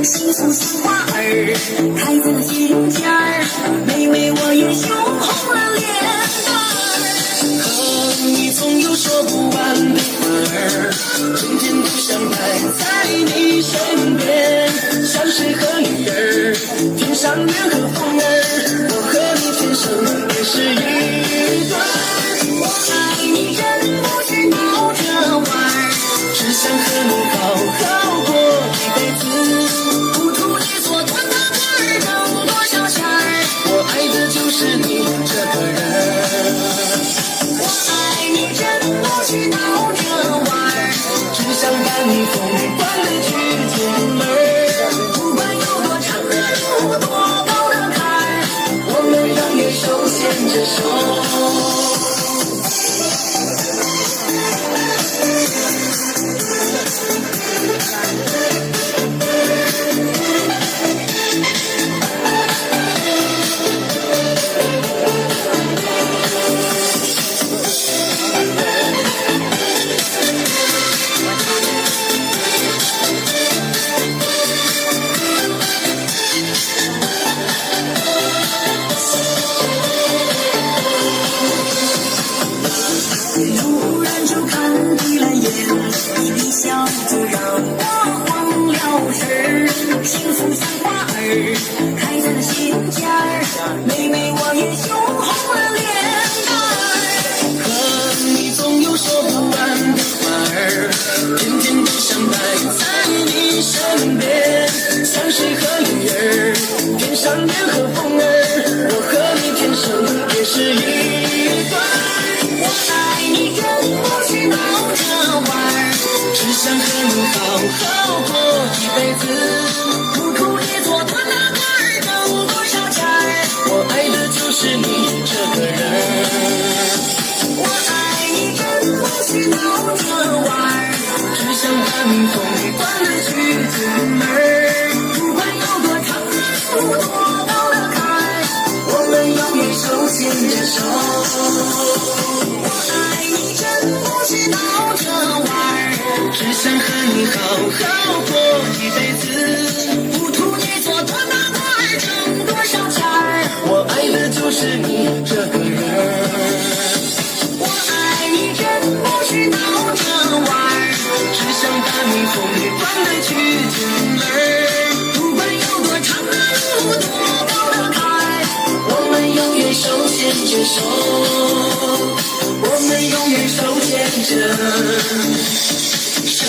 幸福像花儿开在了心尖儿，每每我也羞红了脸蛋儿。和你总有说不完的话儿，春天都想待在你身边，像水和鱼儿，天上月和风儿，我和你天生也是一对。我爱你真不是闹着玩儿，只想和你好好过一辈子。是你这个人，我爱你真不是闹着玩儿，只想带你疯狂地去见门儿。不管有多长和有多高的坎儿，我们永远手牵着手。突然就看对了眼，你的笑就让我慌了神儿。幸福像花儿开在了心尖儿，每每我也羞红了脸蛋儿。和你总有说不完的话儿，天天都想待在你身边，像水和鱼儿，天上月和风儿，我和你天生也是一对。我爱你真不是闹着玩儿，只想和你好好过一辈子。不苦也做多大官儿，挣多少钱儿，我爱的就是你这个人。我爱你真不是闹着玩儿，只想把你疯狂地去进门儿。不管有多长有多高的坎儿，我们永远手牵着手。是闹着玩儿，只想和你好好过一辈子。不图你做多大官儿，挣多少钱儿，我爱的就是你这个人。我爱你真不是闹着玩儿，只想把你疯狂地去进门儿。不管有多长的路，多高的坎儿，我们永远手牵着手。我们永远手牵着手。